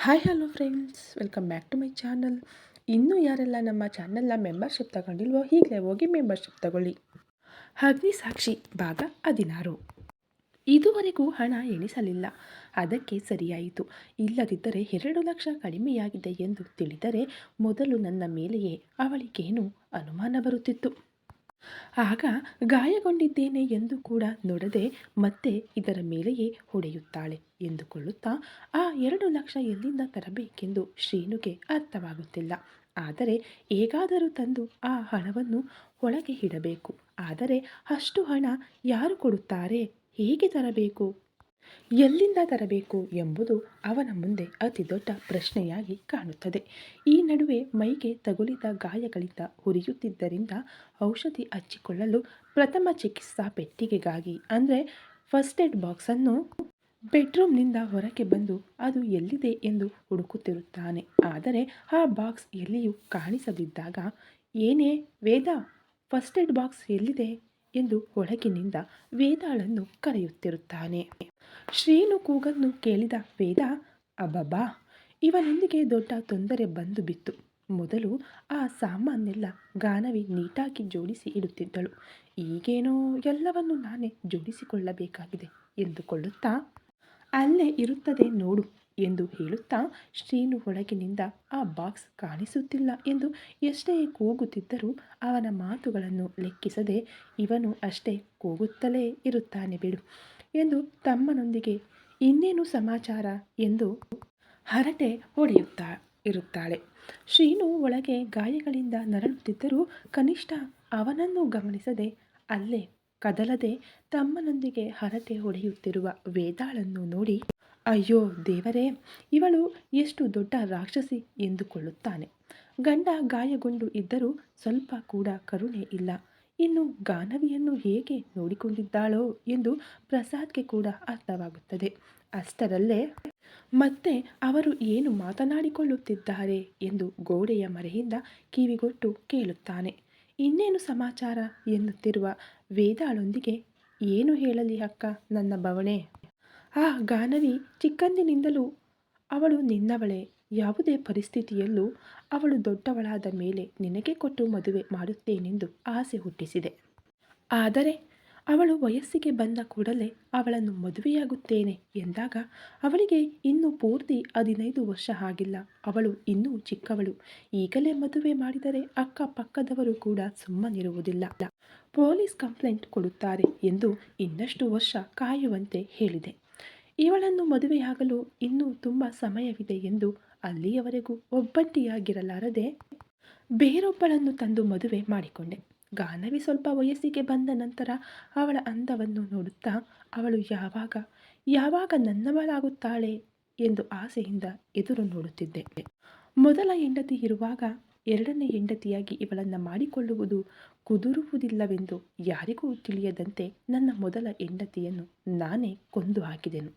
Hi hello friends, welcome back to my channel. ಇನ್ನೂ ಯಾರೆಲ್ಲ ನಮ್ಮ ಚಾನಲ್ನ ಮೆಂಬರ್ಶಿಪ್ ತಗೊಂಡಿಲ್ವೋ ಈಗಲೇ ಹೋಗಿ ಮೆಂಬರ್ಶಿಪ್ ತಗೊಳ್ಳಿ. ಅಗ್ನಿಸಾಕ್ಷಿ ಭಾಗ 16. ಇದುವರೆಗೂ ಹಣ ಎಣಿಸಲಿಲ್ಲ. ಅದಕ್ಕೆ ಸರಿಯಾಯಿತು. ಇಲ್ಲದಿದ್ದರೆ 2 ಲಕ್ಷ ಕಡಿಮೆಯಾಗಿದೆ ಎಂದು ತಿಳಿದರೆ ಮೊದಲು ನನ್ನ ಮೇಲೆಯೇ ಅವಳಿಗೇನು ಅನುಮಾನ ಬರುತ್ತಿತ್ತು. ಆಗ ಗಾಯಗೊಂಡಿದ್ದೇನೆ ಎಂದು ಕೂಡ ನೋಡದೆ ಮತ್ತೆ ಇದರ ಮೇಲೆಯೇ ಹೊಡೆಯುತ್ತಾಳೆ ಎಂದುಕೊಳ್ಳುತ್ತಾ ಆ 2 ಲಕ್ಷ ಎಲ್ಲಿಂದ ತರಬೇಕೆಂದು ಶ್ರೀನುಗೆ ಅರ್ಥವಾಗುತ್ತಿಲ್ಲ. ಆದರೆ ಹೇಗಾದರೂ ತಂದು ಆ ಹಣವನ್ನು ಒಳಗೆ ಇಡಬೇಕು. ಆದರೆ ಅಷ್ಟು ಹಣ ಯಾರು ಕೊಡುತ್ತಾರೆ, ಹೇಗೆ ತರಬೇಕು, ಎಲ್ಲಿಂದ ತರಬೇಕು ಎಂಬುದು ಅವನ ಮುಂದೆ ಅತಿ ದೊಡ್ಡ ಪ್ರಶ್ನೆಯಾಗಿ ಕಾಣುತ್ತದೆ. ಈ ನಡುವೆ ಮೈಗೆ ತಗುಲಿದ ಗಾಯಗಳಿಂದ ಉರಿಯುತ್ತಿದ್ದರಿಂದ ಔಷಧಿ ಹಚ್ಚಿಕೊಳ್ಳಲು ಪ್ರಥಮ ಚಿಕಿತ್ಸಾ ಪೆಟ್ಟಿಗೆಗಾಗಿ ಅಂದರೆ ಫಸ್ಟ್ ಏಡ್ ಬಾಕ್ಸನ್ನು ಬೆಡ್ರೂಮ್ನಿಂದ ಹೊರಗೆ ಬಂದು ಅದು ಎಲ್ಲಿದೆ ಎಂದು ಹುಡುಕುತ್ತಿರುತ್ತಾನೆ. ಆದರೆ ಆ ಬಾಕ್ಸ್ ಎಲ್ಲಿಯೂ ಕಾಣಿಸದಿದ್ದಾಗ, ಏನೇ ವೇದ, ಫಸ್ಟ್ ಏಡ್ ಬಾಕ್ಸ್ ಎಲ್ಲಿದೆ ಎಂದು ಒಳಗಿನಿಂದ ವೇದಾಳನ್ನು ಕರೆಯುತ್ತಿರುತ್ತಾನೆ. ಶ್ರೀನು ಕೂಗನ್ನು ಕೇಳಿದ ವೇದ, ಅಬ್ಬಬ್ಬಾ, ಇವನೊಂದಿಗೆ ದೊಡ್ಡ ತೊಂದರೆ ಬಂದು ಬಿತ್ತು. ಮೊದಲು ಆ ಸಾಮಾನೆಲ್ಲ ಗಾನವಿ ನೀಟಾಗಿ ಜೋಡಿಸಿ ಇಡುತ್ತಿದ್ದಳು. ಈಗೇನೋ ಎಲ್ಲವನ್ನು ನಾನೇ ಜೋಡಿಸಿಕೊಳ್ಳಬೇಕಾಗಿದೆ ಎಂದುಕೊಳ್ಳುತ್ತಾ, ಅಲ್ಲೇ ಇರುತ್ತದೆ ನೋಡು ಎಂದು ಹೇಳುತ್ತಾ ಶ್ರೀನು ಒಳಗಿನಿಂದ ಆ ಬಾಕ್ಸ್ ಕಾಣಿಸುತ್ತಿಲ್ಲ ಎಂದು ಎಷ್ಟೇ ಕೂಗುತ್ತಿದ್ದರೂ ಅವನ ಮಾತುಗಳನ್ನು ಲೆಕ್ಕಿಸದೆ ಇವನು ಅಷ್ಟೇ ಕೂಗುತ್ತಲೇ ಇರುತ್ತಾನೆ ಬಿಡು ಎಂದು ತಮ್ಮನೊಂದಿಗೆ ಇನ್ನೇನು ಸಮಾಚಾರ ಎಂದು ಹರಟೆ ಹೊಡೆಯುತ್ತಾ ಇರುತ್ತಾಳೆ. ಶ್ರೀನು ಒಳಗೆ ಗಾಯಗಳಿಂದ ನರಳುತ್ತಿದ್ದರೂ ಕನಿಷ್ಠ ಅವನನ್ನು ಗಮನಿಸದೆ ಅಲ್ಲೇ ಕದಲದೆ ತಮ್ಮನೊಂದಿಗೆ ಹರಟೆ ಹೊಡೆಯುತ್ತಿರುವ ವೇದಾಳನ್ನು ನೋಡಿ, ಅಯ್ಯೋ ದೇವರೇ, ಇವಳು ಎಷ್ಟು ದೊಡ್ಡ ರಾಕ್ಷಸಿ ಎಂದುಕೊಳ್ಳುತ್ತಾನೆ. ಗಂಡ ಗಾಯಗೊಂಡು ಇದ್ದರೂ ಸ್ವಲ್ಪ ಕೂಡ ಕರುಣೆ ಇಲ್ಲ. ಇನ್ನು ಗಾನವಿಯನ್ನು ಹೇಗೆ ನೋಡಿಕೊಂಡಿದ್ದಾಳೋ ಎಂದು ಪ್ರಸಾದ್ಗೆ ಕೂಡ ಅರ್ಥವಾಗುತ್ತದೆ. ಅಷ್ಟರಲ್ಲೇ ಮತ್ತೆ ಅವರು ಏನು ಮಾತನಾಡಿಕೊಳ್ಳುತ್ತಿದ್ದಾರೆ ಎಂದು ಗೋಡೆಯ ಮರೆಯಿಂದ ಕಿವಿಗೊಟ್ಟು ಕೇಳುತ್ತಾನೆ. ಇನ್ನೇನು ಸಮಾಚಾರ ಎನ್ನುತ್ತಿರುವ ವೇದಾಳೊಂದಿಗೆ, ಏನು ಹೇಳಲಿ ಅಕ್ಕ ನನ್ನ ಬವಣೆ, ಆ ಗಾನವಿ ಚಿಕ್ಕಂದಿನಿಂದಲೂ ಅವಳು ನಿನ್ನವಳೇ. ಯಾವುದೇ ಪರಿಸ್ಥಿತಿಯಲ್ಲೂ ಅವಳು ದೊಡ್ಡವಳಾದ ಮೇಲೆ ನಿನಗೆ ಕೊಟ್ಟು ಮದುವೆ ಮಾಡುತ್ತೇನೆಂದು ಆಸೆ ಹುಟ್ಟಿಸಿದೆ. ಆದರೆ ಅವಳು ವಯಸ್ಸಿಗೆ ಬಂದ ಕೂಡಲೇ ಅವಳನ್ನು ಮದುವೆಯಾಗುತ್ತೇನೆ ಎಂದಾಗ ಅವಳಿಗೆ ಇನ್ನೂ ಪೂರ್ತಿ 15 ವರ್ಷ ಆಗಿಲ್ಲ. ಅವಳು ಇನ್ನೂ ಚಿಕ್ಕವಳು. ಈಗಲೇ ಮದುವೆ ಮಾಡಿದರೆ ಅಕ್ಕಪಕ್ಕದವರು ಕೂಡ ಸುಮ್ಮನಿರುವುದಿಲ್ಲ. ಪೊಲೀಸ್ ಕಂಪ್ಲೇಂಟ್ ಕೊಡುತ್ತಾರೆ ಎಂದು ಇನ್ನಷ್ಟು ವರ್ಷ ಕಾಯುವಂತೆ ಹೇಳಿದೆ. ಇವಳನ್ನು ಮದುವೆಯಾಗಲು ಇನ್ನೂ ತುಂಬ ಸಮಯವಿದೆ ಎಂದು ಅಲ್ಲಿಯವರೆಗೂ ಒಬ್ಬಂಟಿಯಾಗಿರಲಾರದೆ ಬೇರೊಬ್ಬಳನ್ನು ತಂದು ಮದುವೆ ಮಾಡಿಕೊಂಡೆ. ಗಾನವಿ ಸ್ವಲ್ಪ ವಯಸ್ಸಿಗೆ ಬಂದ ನಂತರ ಅವಳ ಅಂದವನ್ನು ನೋಡುತ್ತಾ ಅವಳು ಯಾವಾಗ ನನ್ನವಳಾಗುತ್ತಾಳೆ ಎಂದು ಆಸೆಯಿಂದ ಎದುರು ನೋಡುತ್ತಿದ್ದೆ. ಮೊದಲ ಹೆಂಡತಿ ಇರುವಾಗ ಎರಡನೇ ಹೆಂಡತಿಯಾಗಿ ಇವಳನ್ನು ಮಾಡಿಕೊಳ್ಳುವುದು ಕುದುರುವುದಿಲ್ಲವೆಂದು ಯಾರಿಗೂ ತಿಳಿಯದಂತೆ ನನ್ನ ಮೊದಲ ಹೆಂಡತಿಯನ್ನು ನಾನೇ ಕೊಂದು ಹಾಕಿದೆನು.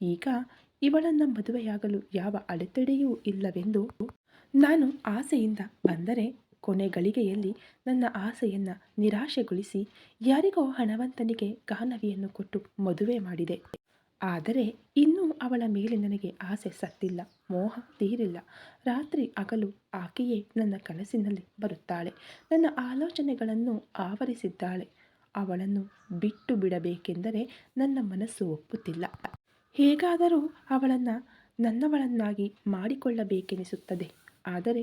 ಈಗ ಇವಳನ್ನು ಮದುವೆಯಾಗಲು ಯಾವ ಅಡೆತಡೆಯೂ ಇಲ್ಲವೆಂದು ನಾನು ಆಸೆಯಿಂದ ಬಂದರೆ ಕೊನೆ ಗಳಿಗೆಯಲ್ಲಿ ನನ್ನ ಆಸೆಯನ್ನು ನಿರಾಶೆಗೊಳಿಸಿ ಯಾರಿಗೋ ಹಣವಂತನಿಗೆ ಗಾನವಿಯನ್ನು ಕೊಟ್ಟು ಮದುವೆ ಮಾಡಿದೆ. ಆದರೆ ಇನ್ನೂ ಅವಳ ಮೇಲೆ ನನಗೆ ಆಸೆ ಸತ್ತಿಲ್ಲ, ಮೋಹ ತೀರಿಲ್ಲ. ರಾತ್ರಿ ಹಗಲು ಆಕೆಯೇ ನನ್ನ ಕನಸಿನಲ್ಲಿ ಬರುತ್ತಾಳೆ, ನನ್ನ ಆಲೋಚನೆಗಳನ್ನು ಆವರಿಸಿದ್ದಾಳೆ. ಅವಳನ್ನು ಬಿಟ್ಟು ಬಿಡಬೇಕೆಂದರೆ ನನ್ನ ಮನಸ್ಸು ಒಪ್ಪುತ್ತಿಲ್ಲ. ಹೇಗಾದರೂ ಅವಳನ್ನು ನನ್ನವಳನ್ನಾಗಿ ಮಾಡಿಕೊಳ್ಳಬೇಕೆನಿಸುತ್ತದೆ. ಆದರೆ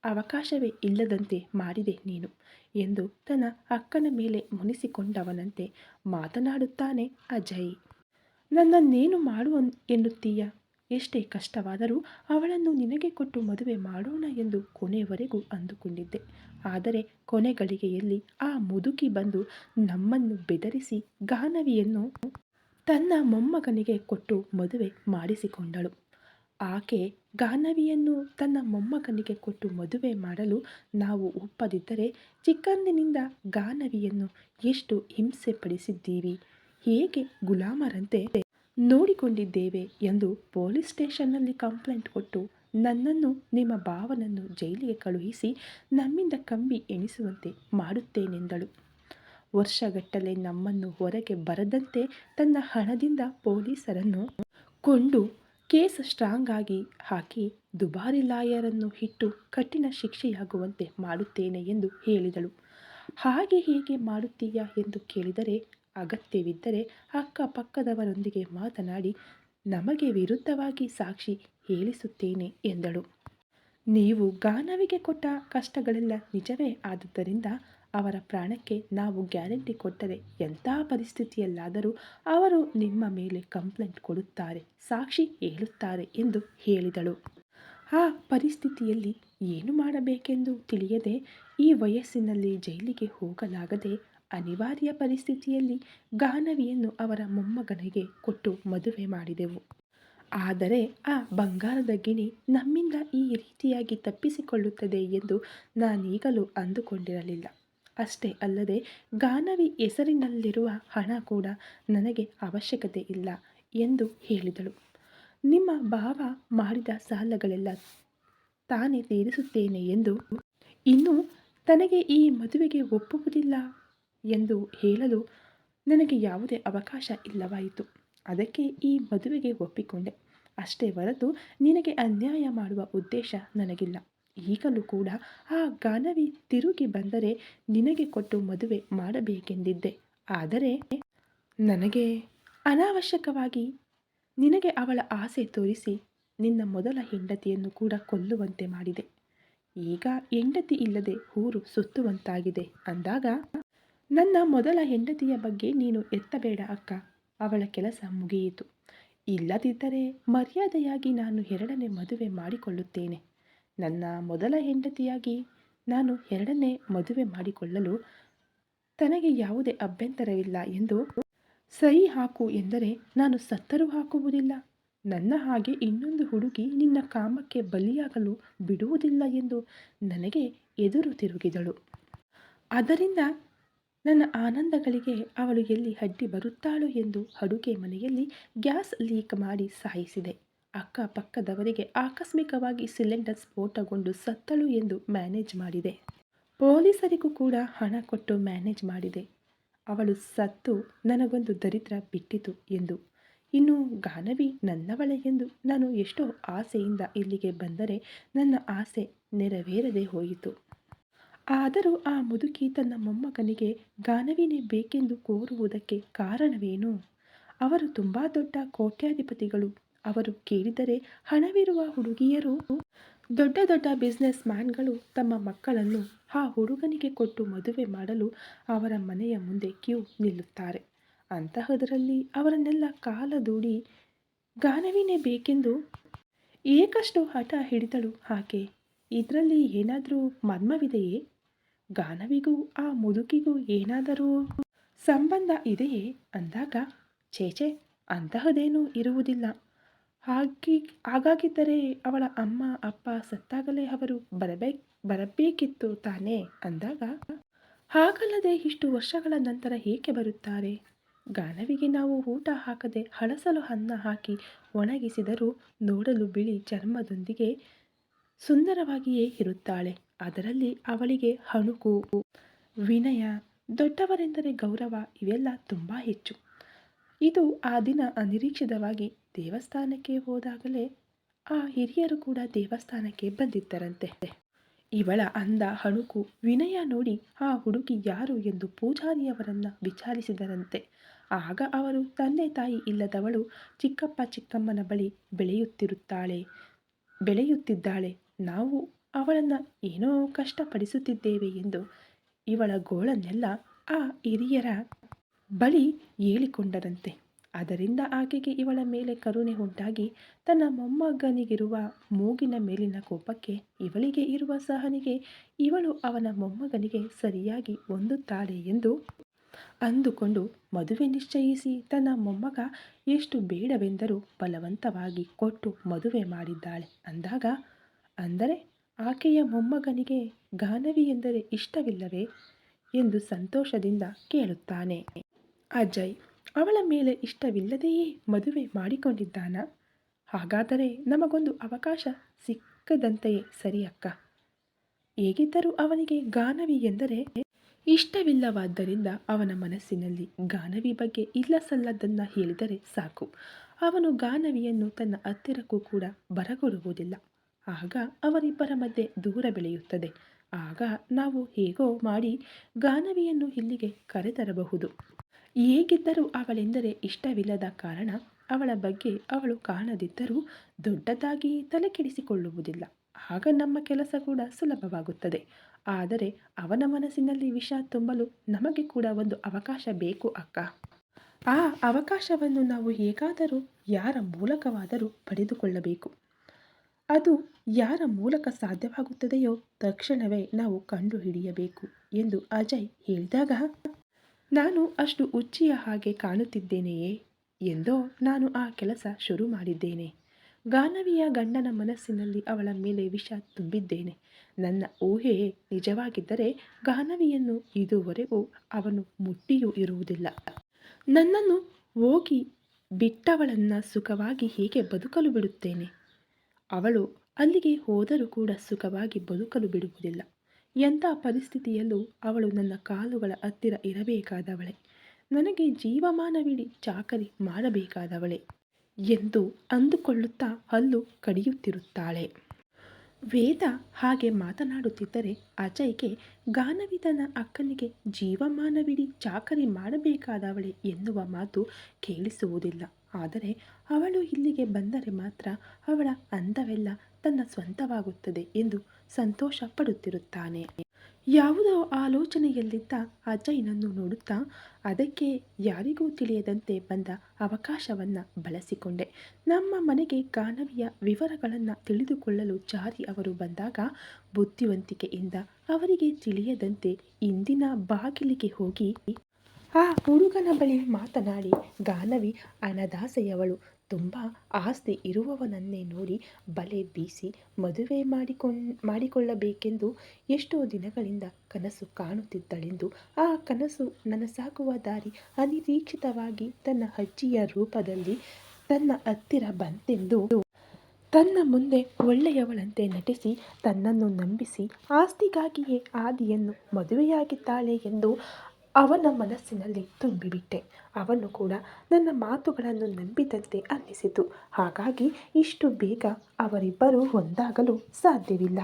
ಅವಕಾಶವೇ ಇಲ್ಲದಂತೆ ಮಾಡಿದೆ ನೀನು ಎಂದು ತನ್ನ ಅಕ್ಕನ ಮೇಲೆ ಮುನಿಸಿಕೊಂಡವನಂತೆ ಮಾತನಾಡುತ್ತಾನೆ ಅಜಯ್. ನನ್ನನ್ನೇನು ಮಾಡು ಎನ್ನುತ್ತೀಯ? ಎಷ್ಟೇ ಕಷ್ಟವಾದರೂ ಅವಳನ್ನು ನಿನಗೆ ಕೊಟ್ಟು ಮದುವೆ ಮಾಡೋಣ ಎಂದು ಕೊನೆಯವರೆಗೂ ಅಂದುಕೊಂಡಿದ್ದೆ. ಆದರೆ ಕೊನೆ ಗಳಿಗೆಯಲ್ಲಿ ಆ ಮುದುಕಿ ಬಂದು ನಮ್ಮನ್ನು ಬೆದರಿಸಿ ಗಾನವಿಯನ್ನು ತನ್ನ ಮೊಮ್ಮಗನಿಗೆ ಕೊಟ್ಟು ಮದುವೆ ಮಾಡಿಸಿಕೊಂಡಳು. ಆಕೆ ಗಾನವಿಯನ್ನು ತನ್ನ ಮೊಮ್ಮಗನಿಗೆ ಕೊಟ್ಟು ಮದುವೆ ಮಾಡಲು ನಾವು ಒಪ್ಪದಿದ್ದರೆ ಚಿಕ್ಕಂದಿನಿಂದ ಗಾನವಿಯನ್ನು ಎಷ್ಟು ಹಿಂಸೆ ಪಡಿಸಿದ್ದೀವಿ, ಹೇಗೆ ಗುಲಾಮರಂತೆ ನೋಡಿಕೊಂಡಿದ್ದೇವೆ ಎಂದು ಪೊಲೀಸ್ ಸ್ಟೇಷನ್ನಲ್ಲಿ ಕಂಪ್ಲೇಂಟ್ ಕೊಟ್ಟು ನನ್ನನ್ನು ನಿಮ್ಮ ಭಾವನನ್ನು ಜೈಲಿಗೆ ಕಳುಹಿಸಿ ನಮ್ಮಿಂದ ಕಂಬಿ ಎಣಿಸುವಂತೆ ಮಾಡುತ್ತೇನೆಂದಳು. ವರ್ಷಗಟ್ಟಲೆ ನಮ್ಮನ್ನು ಹೊರಗೆ ಬರದಂತೆ ತನ್ನ ಹಣದಿಂದ ಪೊಲೀಸರನ್ನು ಕೊಂಡು ಕೇಸ್ ಸ್ಟ್ರಾಂಗ್ ಆಗಿ ಹಾಕಿ ದುಬಾರಿ ಲಾಯರನ್ನು ಇಟ್ಟು ಕಠಿಣ ಶಿಕ್ಷೆಯಾಗುವಂತೆ ಮಾಡುತ್ತೇನೆ ಎಂದು ಹೇಳಿದಳು. ಹಾಗೆ ಹೀಗೆ ಮಾಡುತ್ತೀಯಾ ಎಂದು ಕೇಳಿದರೆ, ಅಗತ್ಯವಿದ್ದರೆ ಅಕ್ಕಪಕ್ಕದವರೊಂದಿಗೆ ಮಾತನಾಡಿ ನಮಗೆ ವಿರುದ್ಧವಾಗಿ ಸಾಕ್ಷಿ ಹೇಳಿಸುತ್ತೇನೆ ಎಂದಳು. ನೀವು ಗಾನವಿಗೆ ಕೊಟ್ಟ ಕಷ್ಟಗಳೆಲ್ಲ ನಿಜವೇ ಆದುದರಿಂದ ಅವರ ಪ್ರಾಣಕ್ಕೆ ನಾವು ಗ್ಯಾರಂಟಿ ಕೊಟ್ಟರೆ ಎಂಥ ಪರಿಸ್ಥಿತಿಯಲ್ಲಾದರೂ ಅವರು ನಿಮ್ಮ ಮೇಲೆ ಕಂಪ್ಲೇಂಟ್ ಕೊಡುತ್ತಾರೆ, ಸಾಕ್ಷಿ ಹೇಳುತ್ತಾರೆ ಎಂದು ಹೇಳಿದಳು. ಆ ಪರಿಸ್ಥಿತಿಯಲ್ಲಿ ಏನು ಮಾಡಬೇಕೆಂದು ತಿಳಿಯದೆ, ಈ ವಯಸ್ಸಿನಲ್ಲಿ ಜೈಲಿಗೆ ಹೋಗಲಾಗದೆ ಅನಿವಾರ್ಯ ಪರಿಸ್ಥಿತಿಯಲ್ಲಿ ಗಾನವಿಯನ್ನು ಅವರ ಮೊಮ್ಮಗನಿಗೆ ಕೊಟ್ಟು ಮದುವೆ ಮಾಡಿದೆವು. ಆದರೆ ಆ ಬಂಗಾರದ ಗಿಣಿ ನಮ್ಮಿಂದ ಈ ರೀತಿಯಾಗಿ ತಪ್ಪಿಸಿಕೊಳ್ಳುತ್ತದೆ ಎಂದು ನಾನೀಗಲೂ ಅಂದುಕೊಂಡಿರಲಿಲ್ಲ. ಅಷ್ಟೇ ಅಲ್ಲದೆ ಗಾನವಿ ಹೆಸರಿನಲ್ಲಿರುವ ಹಣ ಕೂಡ ನನಗೆ ಅವಶ್ಯಕತೆ ಇಲ್ಲ ಎಂದು ಹೇಳಿದಳು. ನಿಮ್ಮ ಭಾವ ಮಾಡಿದ ಸಾಲಗಳೆಲ್ಲ ತಾನೇ ತೀರಿಸುತ್ತೇನೆ ಎಂದು, ಇನ್ನು ತನಗೆ ಈ ಮದುವೆಗೆ ಒಪ್ಪುವುದಿಲ್ಲ ಎಂದು ಹೇಳಲು ನನಗೆ ಯಾವುದೇ ಅವಕಾಶ ಇಲ್ಲವಾಯಿತು. ಅದಕ್ಕೆ ಈ ಮದುವೆಗೆ ಒಪ್ಪಿಕೊಂಡೆ. ಅಷ್ಟೇ ಹೊರತು ನಿನಗೆ ಅನ್ಯಾಯ ಮಾಡುವ ಉದ್ದೇಶ ನನಗಿಲ್ಲ. ಈಗಲೂ ಕೂಡ ಆ ಗಾನವಿ ತಿರುಗಿ ಬಂದರೆ ನಿನಗೆ ಕೊಟ್ಟು ಮದುವೆ ಮಾಡಬೇಕೆಂದಿದ್ದೆ. ಆದರೆ ನನಗೆ ಅನಾವಶ್ಯಕವಾಗಿ ನಿನಗೆ ಅವಳ ಆಸೆ ತೋರಿಸಿ ನಿನ್ನ ಮೊದಲ ಹೆಂಡತಿಯನ್ನು ಕೂಡ ಕೊಲ್ಲುವಂತೆ ಮಾಡಿದೆ. ಈಗ ಹೆಂಡತಿ ಇಲ್ಲದೆ ಊರು ಸುತ್ತುವಂತಾಗಿದೆ ಅಂದಾಗ ನನ್ನ ಮೊದಲ ಹೆಂಡತಿಯ ಬಗ್ಗೆ ನೀನು ಎತ್ತಬೇಡ ಅಕ್ಕ. ಅವಳ ಕೆಲಸ ಮುಗಿಯಿತು. ಇಲ್ಲದಿದ್ದರೆ ಮರ್ಯಾದೆಯಾಗಿ ನಾನು ಎರಡನೇ ಮದುವೆ ಮಾಡಿಕೊಳ್ಳುತ್ತೇನೆ. ನನ್ನ ಮೊದಲ ಹೆಂಡತಿಯಾಗಿ ನಾನು ಎರಡನೇ ಮದುವೆ ಮಾಡಿಕೊಳ್ಳಲು ತನಗೆ ಯಾವುದೇ ಅಭ್ಯಂತರವಿಲ್ಲ ಎಂದು ಸಹಿ ಹಾಕು ಎಂದರೆ ನಾನು ಸತ್ತರೂ ಹಾಕುವುದಿಲ್ಲ. ನನ್ನ ಹಾಗೆ ಇನ್ನೊಂದು ಹುಡುಗಿ ನಿನ್ನ ಕಾಮಕ್ಕೆ ಬಲಿಯಾಗಲು ಬಿಡುವುದಿಲ್ಲ ಎಂದು ನನಗೆ ಎದುರು ತಿರುಗಿದಳು. ಅದರಿಂದ ನನ್ನ ಆನಂದಗಳಿಗೆ ಅವಳು ಎಲ್ಲಿ ಅಡ್ಡಿ ಬರುತ್ತಾಳೋ ಎಂದು ಅಡುಗೆ ಮನೆಯಲ್ಲಿ ಗ್ಯಾಸ್ ಲೀಕ್ ಮಾಡಿ ಸಾಯಿಸಿದೆ. ಅಕ್ಕಪಕ್ಕದವರಿಗೆ ಆಕಸ್ಮಿಕವಾಗಿ ಸಿಲಿಂಡರ್ ಸ್ಫೋಟಗೊಂಡು ಸತ್ತಳು ಎಂದು ಮ್ಯಾನೇಜ್ ಮಾಡಿದೆ. ಪೊಲೀಸರಿಗೂ ಕೂಡ ಹಣ ಕೊಟ್ಟು ಮ್ಯಾನೇಜ್ ಮಾಡಿದೆ. ಅವಳು ಸತ್ತು ನನಗೊಂದು ದರಿದ್ರ ಬಿಟ್ಟಿತು ಎಂದು. ಇನ್ನು ಗಾನವಿ ನನ್ನವಳೆ ಎಂದು ನಾನು ಎಷ್ಟೋ ಆಸೆಯಿಂದ ಇಲ್ಲಿಗೆ ಬಂದರೆ ನನ್ನ ಆಸೆ ನೆರವೇರದೆ ಹೋಯಿತು. ಆದರೂ ಆ ಮುದುಕಿ ತನ್ನ ಮೊಮ್ಮಗನಿಗೆ ಗಾನವಿನೇ ಬೇಕೆಂದು ಕೋರುವುದಕ್ಕೆ ಕಾರಣವೇನು? ಅವರು ತುಂಬ ದೊಡ್ಡ ಕೋಟ್ಯಾಧಿಪತಿಗಳು. ಅವರು ಕೇಳಿದರೆ ಹಣವಿರುವ ಹುಡುಗಿಯರು, ದೊಡ್ಡ ದೊಡ್ಡ ಬಿಸ್ನೆಸ್ ಮ್ಯಾನ್ಗಳು ತಮ್ಮ ಮಕ್ಕಳನ್ನು ಆ ಹುಡುಗನಿಗೆ ಕೊಟ್ಟು ಮದುವೆ ಮಾಡಲು ಅವರ ಮನೆಯ ಮುಂದೆ ಕ್ಯೂ ನಿಲ್ಲುತ್ತಾರೆ. ಅಂತಹದರಲ್ಲಿ ಅವರನ್ನೆಲ್ಲ ಕಾಲ ದೂಡಿ ಗಾನವಿನೇ ಬೇಕೆಂದು ಏಕಷ್ಟು ಹಠ ಹಿಡಿದಳು ಆಕೆ. ಇದರಲ್ಲಿ ಏನಾದರೂ ಮರ್ಮವಿದೆಯೇ? ಗಾನವಿಗೂ ಆ ಮುದುಕಿಗೂ ಏನಾದರೂ ಸಂಬಂಧ ಇದೆಯೇ ಅಂದಾಗ, ಚೇಚೆ ಅಂತಹದೇನೂ ಇರುವುದಿಲ್ಲ. ಹಾಗಾಗಿದ್ದರೆ ಅವಳ ಅಮ್ಮ ಅಪ್ಪ ಸತ್ತಾಗಲೇ ಅವರು ಬರಬೇಕಿತ್ತು ತಾನೇ ಅಂದಾಗ, ಹಾಗಲ್ಲದೆ ಇಷ್ಟು ವರ್ಷಗಳ ನಂತರ ಏಕೆ ಬರುತ್ತಾರೆ? ಗಾನವಿಗೆ ನಾವು ಊಟ ಹಾಕದೆ ಹಳಸಲು ಅನ್ನ ಹಾಕಿ ಒಣಗಿಸಿದರೂ ನೋಡಲು ಬಿಳಿ ಚರ್ಮದೊಂದಿಗೆ ಸುಂದರವಾಗಿಯೇ ಇರುತ್ತಾಳೆ. ಅದರಲ್ಲಿ ಅವಳಿಗೆ ಅಣುಕು, ವಿನಯ, ದೊಡ್ಡವರೆಂದರೆ ಗೌರವ ಇವೆಲ್ಲ ತುಂಬ ಹೆಚ್ಚು. ಇದು ಆ ದಿನ ಅನಿರೀಕ್ಷಿತವಾಗಿ ದೇವಸ್ಥಾನಕ್ಕೆ ಹೋದಾಗಲೇ ಆ ಹಿರಿಯರು ಕೂಡ ದೇವಸ್ಥಾನಕ್ಕೆ ಬಂದಿದ್ದರಂತೆ. ಇವಳ ಅಂದ, ಅಣುಕು, ವಿನಯ ನೋಡಿ ಆ ಹುಡುಗಿ ಯಾರು ಎಂದು ಪೂಜಾರಿಯವರನ್ನು ವಿಚಾರಿಸಿದರಂತೆ. ಆಗ ಅವರು ತಂದೆ ತಾಯಿ ಇಲ್ಲದವಳು ಚಿಕ್ಕಪ್ಪ ಚಿಕ್ಕಮ್ಮನ ಬಳಿ ಬೆಳೆಯುತ್ತಿದ್ದಾಳೆ. ನಾವು ಅವಳನ್ನು ಏನೋ ಕಷ್ಟಪಡಿಸುತ್ತಿದ್ದೇವೆ ಎಂದು ಇವಳ ಗೋಳನ್ನೆಲ್ಲ ಆ ಹಿರಿಯರ ಬಳಿ ಹೇಳಿಕೊಂಡರಂತೆ. ಅದರಿಂದ ಆಕೆಗೆ ಇವಳ ಮೇಲೆ ಕರುಣೆ ಉಂಟಾಗಿ ತನ್ನ ಮೊಮ್ಮಗನಿಗಿರುವ ಮೂಗಿನ ಮೇಲಿನ ಕೋಪಕ್ಕೆ ಇವಳಿಗೆ ಇರುವ ಸಹನೆಗೆ ಇವಳು ಅವನ ಮೊಮ್ಮಗನಿಗೆ ಸರಿಯಾಗಿ ಹೊಂದುತ್ತಾಳೆ ಎಂದು ಅಂದುಕೊಂಡು ಮದುವೆ ನಿಶ್ಚಯಿಸಿ ತನ್ನ ಮೊಮ್ಮಗ ಎಷ್ಟು ಬೇಡವೆಂದರೂ ಬಲವಂತವಾಗಿ ಕೊಟ್ಟು ಮದುವೆ ಮಾಡಿದ್ದಾಳೆ ಅಂದಾಗ, ಅಂದರೆ ಆಕೆಯ ಮೊಮ್ಮಗನಿಗೆ ಗಾನವಿ ಎಂದರೆ ಇಷ್ಟವಿಲ್ಲವೇ ಎಂದು ಸಂತೋಷದಿಂದ ಕೇಳುತ್ತಾನೆ. ಅಜಯ್ ಅವಳ ಮೇಲೆ ಇಷ್ಟವಿಲ್ಲದೆಯೇ ಮದುವೆ ಮಾಡಿಕೊಂಡಿದ್ದಾನ? ಹಾಗಾದರೆ ನಮಗೊಂದು ಅವಕಾಶ ಸಿಕ್ಕದಂತೆಯೇ ಸರಿ ಅಕ್ಕ. ಹೇಗಿದ್ದರೂ ಅವನಿಗೆ ಗಾನವಿ ಎಂದರೆ ಇಷ್ಟವಿಲ್ಲವಾದ್ದರಿಂದ ಅವನ ಮನಸ್ಸಿನಲ್ಲಿ ಗಾನವಿ ಬಗ್ಗೆ ಇಲ್ಲ ಸಲ್ಲದನ್ನ ಹೇಳಿದರೆ ಸಾಕು. ಅವನು ಗಾನವಿಯನ್ನು ತನ್ನ ಹತ್ತಿರಕ್ಕೂ ಕೂಡ ಬರಗೊಡುವುದಿಲ್ಲ. ಆಗ ಅವರಿಬ್ಬರ ಮಧ್ಯೆ ದೂರ ಬೆಳೆಯುತ್ತದೆ. ಆಗ ನಾವು ಹೇಗೋ ಮಾಡಿ ಗಾನವಿಯನ್ನು ಇಲ್ಲಿಗೆ ಕರೆತರಬಹುದು. ಹೇಗಿದ್ದರೂ ಅವಳೆಂದರೆ ಇಷ್ಟವಿಲ್ಲದ ಕಾರಣ ಅವಳ ಬಗ್ಗೆ ಅವಳು ಕಾಣದಿದ್ದರೂ ದೊಡ್ಡದಾಗಿ ತಲೆಕೆಡಿಸಿಕೊಳ್ಳುವುದಿಲ್ಲ. ಆಗ ನಮ್ಮ ಕೆಲಸ ಕೂಡ ಸುಲಭವಾಗುತ್ತದೆ. ಆದರೆ ಅವನ ಮನಸ್ಸಿನಲ್ಲಿ ವಿಷ ತುಂಬಲು ನಮಗೆ ಕೂಡ ಒಂದು ಅವಕಾಶ ಬೇಕು ಅಕ್ಕ. ಆ ಅವಕಾಶವನ್ನು ನಾವು ಹೇಗಾದರೂ ಯಾರ ಮೂಲಕವಾದರೂ ಪಡೆದುಕೊಳ್ಳಬೇಕು. ಅದು ಯಾರ ಮೂಲಕ ಸಾಧ್ಯವಾಗುತ್ತದೆಯೋ ತಕ್ಷಣವೇ ನಾವು ಕಂಡುಹಿಡಿಯಬೇಕು ಎಂದು ಅಜಯ್ ಹೇಳಿದಾಗ, ನಾನು ಅಷ್ಟು ಹುಚ್ಚಿಯ ಹಾಗೆ ಕಾಣುತ್ತಿದ್ದೇನೆಯೇ ಎಂದೋ ನಾನು ಆ ಕೆಲಸ ಶುರು ಮಾಡಿದ್ದೇನೆ. ಗಾನವಿಯ ಗಂಡನ ಮನಸ್ಸಿನಲ್ಲಿ ಅವಳ ಮೇಲೆ ವಿಷ ತುಂಬಿದ್ದೇನೆ. ನನ್ನ ಊಹೆಯೇ ನಿಜವಾಗಿದ್ದರೆ ಗಾನವಿಯನ್ನು ಇದುವರೆಗೂ ಅವನು ಮುಟ್ಟಿಯೂ ಇರುವುದಿಲ್ಲ. ನನ್ನನ್ನು ಹೋಗಿ ಬಿಟ್ಟವಳನ್ನು ಸುಖವಾಗಿ ಹೇಗೆ ಬದುಕಲು ಬಿಡುತ್ತೇನೆ? ಅವಳು ಅಲ್ಲಿಗೆ ಹೋದರೂ ಕೂಡ ಸುಖವಾಗಿ ಬದುಕಲು ಬಿಡುವುದಿಲ್ಲ. ಎಂಥ ಪರಿಸ್ಥಿತಿಯಲ್ಲೂ ಅವಳು ನನ್ನ ಕಾಲುಗಳ ಹತ್ತಿರ ಇರಬೇಕಾದವಳೆ, ನನಗೆ ಜೀವಮಾನವಿಡೀ ಚಾಕರಿ ಮಾಡಬೇಕಾದವಳೆ ಎಂದು ಅಂದುಕೊಳ್ಳುತ್ತಾ ಹಲ್ಲು ಕಡಿಯುತ್ತಿರುತ್ತಾಳೆ. ವೇದ ಹಾಗೆ ಮಾತನಾಡುತ್ತಿದ್ದರೆ ಅಜಯ್ಗೆ ಗಾನವಿ ತನ್ನ ಅಕ್ಕನಿಗೆ ಜೀವಮಾನವಿಡೀ ಚಾಕರಿ ಮಾಡಬೇಕಾದವಳೆ ಎನ್ನುವ ಮಾತು ಕೇಳಿಸುವುದಿಲ್ಲ. ಆದರೆ ಅವಳು ಇಲ್ಲಿಗೆ ಬಂದರೆ ಮಾತ್ರ ಅವಳ ಅಂದವೆಲ್ಲ ತನ್ನ ಸ್ವಂತವಾಗುತ್ತದೆ ಎಂದು ಸಂತೋಷ ಪಡುತ್ತಿರುತ್ತಾನೆ. ಯಾವುದೋ ಆಲೋಚನೆಯಲ್ಲಿದ್ದ ಅಜಯ್ನನ್ನು ನೋಡುತ್ತಾ, ಅದಕ್ಕೆ ಯಾರಿಗೂ ತಿಳಿಯದಂತೆ ಬಂದ ಅವಕಾಶವನ್ನು ಬಳಸಿಕೊಂಡೆ. ನಮ್ಮ ಮನೆಗೆ ಗಾನವಿಯ ವಿವರಗಳನ್ನು ತಿಳಿದುಕೊಳ್ಳಲು ಜಾರಿ ಅವರು ಬಂದಾಗ ಬುದ್ಧಿವಂತಿಕೆಯಿಂದ ಅವರಿಗೆ ತಿಳಿಯದಂತೆ ಇಂದಿನ ಬಾಗಿಲಿಗೆ ಹೋಗಿ ಆ ಹುಡುಗನ ಬಳಿ ಮಾತನಾಡಿ, ಗಾನವಿ ಅನಾಥಾಸೆಯವಳು, ತುಂಬ ಆಸ್ತಿ ಇರುವವನನ್ನೇ ನೋಡಿ ಬಲೆ ಬೀಸಿ ಮದುವೆ ಮಾಡಿಕೊಳ್ಳಬೇಕೆಂದು ಎಷ್ಟೋ ದಿನಗಳಿಂದ ಕನಸು ಕಾಣುತ್ತಿದ್ದಳೆಂದು, ಆ ಕನಸು ನನಸಾಗುವ ದಾರಿ ಅನಿರೀಕ್ಷಿತವಾಗಿ ತನ್ನ ಅಜ್ಜಿಯ ರೂಪದಲ್ಲಿ ತನ್ನ ಹತ್ತಿರ ಬಂತೆಂದು ತನ್ನ ಮುಂದೆ ಒಳ್ಳೆಯವಳಂತೆ ನಟಿಸಿ ತನ್ನನ್ನು ನಂಬಿಸಿ ಆಸ್ತಿಗಾಗಿಯೇ ಆದಿಯನ್ನು ಮದುವೆಯಾಗಿದ್ದಾಳೆ ಎಂದು ಅವನ ಮನಸ್ಸಿನಲ್ಲಿ ತುಂಬಿಬಿಟ್ಟೆ. ಅವನು ಕೂಡ ನನ್ನ ಮಾತುಗಳನ್ನು ನಂಬಿದಂತೆ ಅನ್ನಿಸಿತು. ಹಾಗಾಗಿ ಇಷ್ಟು ಬೇಗ ಅವರಿಬ್ಬರು ಒಂದಾಗಲು ಸಾಧ್ಯವಿಲ್ಲ.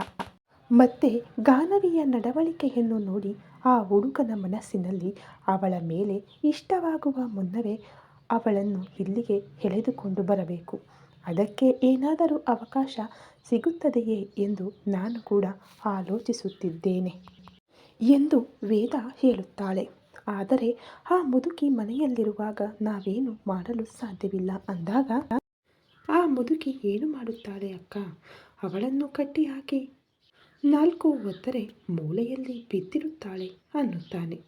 ಮತ್ತೆ ಗಾನವಿಯ ನಡವಳಿಕೆಯನ್ನು ನೋಡಿ ಆ ಹುಡುಗನ ಮನಸ್ಸಿನಲ್ಲಿ ಅವಳ ಮೇಲೆ ಇಷ್ಟವಾಗುವ ಮುನ್ನವೇ ಅವಳನ್ನು ಇಲ್ಲಿಗೆ ಎಳೆದುಕೊಂಡು ಬರಬೇಕು. ಅದಕ್ಕೆ ಏನಾದರೂ ಅವಕಾಶ ಸಿಗುತ್ತದೆಯೇ ಎಂದು ನಾನು ಕೂಡ ಆಲೋಚಿಸುತ್ತಿದ್ದೇನೆ ಎಂದು ವೇದ ಹೇಳುತ್ತಾಳೆ. ಆದರೆ ಆ ಮುದುಕಿ ಮನೆಯಲ್ಲಿರುವಾಗ ನಾವೇನು ಮಾಡಲು ಸಾಧ್ಯವಿಲ್ಲ ಅಂದಾಗ, ಆ ಮುದುಕಿ ಏನು ಮಾಡುತ್ತಾಳೆ ಅಕ್ಕ? ಅವಳನ್ನು ಕಟ್ಟಿ ಹಾಕಿ 4 ಒತ್ತರೆ ಮೂಲೆಯಲ್ಲಿ ಬಿದ್ದಿರುತ್ತಾಳೆ ಅನ್ನುತ್ತಾನೆ.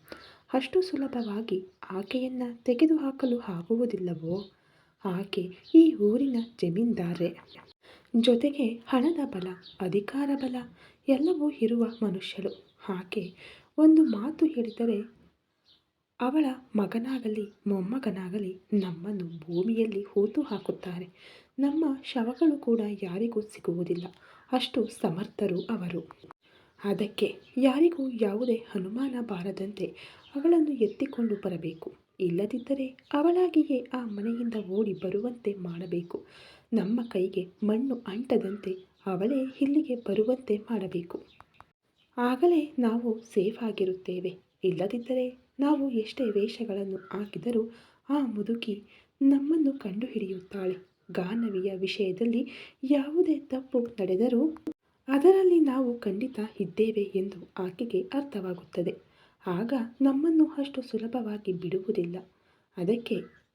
ಅಷ್ಟು ಸುಲಭವಾಗಿ ಆಕೆಯನ್ನು ತೆಗೆದುಹಾಕಲು ಆಗುವುದಿಲ್ಲವೋ? ಆಕೆ ಈ ಊರಿನ ಜಮೀನ್ದಾರೆ, ಜೊತೆಗೆ ಹಣದ ಬಲ, ಅಧಿಕಾರ ಬಲ ಎಲ್ಲವೂ ಇರುವ ಮನುಷ್ಯಳು. ಆಕೆ ಒಂದು ಮಾತು ಹೇಳಿದರೆ ಅವಳ ಮಗನಾಗಲಿ ಮೊಮ್ಮಗನಾಗಲಿ ನಮ್ಮನ್ನು ಭೂಮಿಯಲ್ಲಿ ಹೂತು ಹಾಕುತ್ತಾರೆ. ನಮ್ಮ ಶವಗಳು ಕೂಡ ಯಾರಿಗೂ ಸಿಗುವುದಿಲ್ಲ. ಅಷ್ಟು ಸಮರ್ಥರು ಅವರು. ಅದಕ್ಕೆ ಯಾರಿಗೂ ಯಾವುದೇ ಅನುಮಾನ ಬಾರದಂತೆ ಅವಳನ್ನು ಎತ್ತಿಕೊಂಡು ಬರಬೇಕು. ಇಲ್ಲದಿದ್ದರೆ ಅವಳಾಗಿಯೇ ಆ ಮನೆಯಿಂದ ಓಡಿ ಬರುವಂತೆ ಮಾಡಬೇಕು. ನಮ್ಮ ಕೈಗೆ ಮಣ್ಣು ಅಂಟದಂತೆ ಅವಳೇ ಇಲ್ಲಿಗೆ ಬರುವಂತೆ ಮಾಡಬೇಕು. ಆಗಲೇ ನಾವು ಸೇಫ್ ಆಗಿರುತ್ತೇವೆ. ಇಲ್ಲದಿದ್ದರೆ ನಾವು ಎಷ್ಟೇ ವೇಷಗಳನ್ನು ಹಾಕಿದರೂ ಆ ಮುದುಕಿ ನಮ್ಮನ್ನು ಕಂಡುಹಿಡಿಯುತ್ತಾಳೆ. ಗಾನವಿಯ ವಿಷಯದಲ್ಲಿ ಯಾವುದೇ ತಪ್ಪು ನಡೆದರೂ ಅದರಲ್ಲಿ ನಾವು ಖಂಡಿತ ಇದ್ದೇವೆ ಎಂದು ಆಕೆಗೆ ಅರ್ಥವಾಗುತ್ತದೆ. ಆಗ ನಮ್ಮನ್ನು ಅಷ್ಟು ಸುಲಭವಾಗಿ ಬಿಡುವುದಿಲ್ಲ.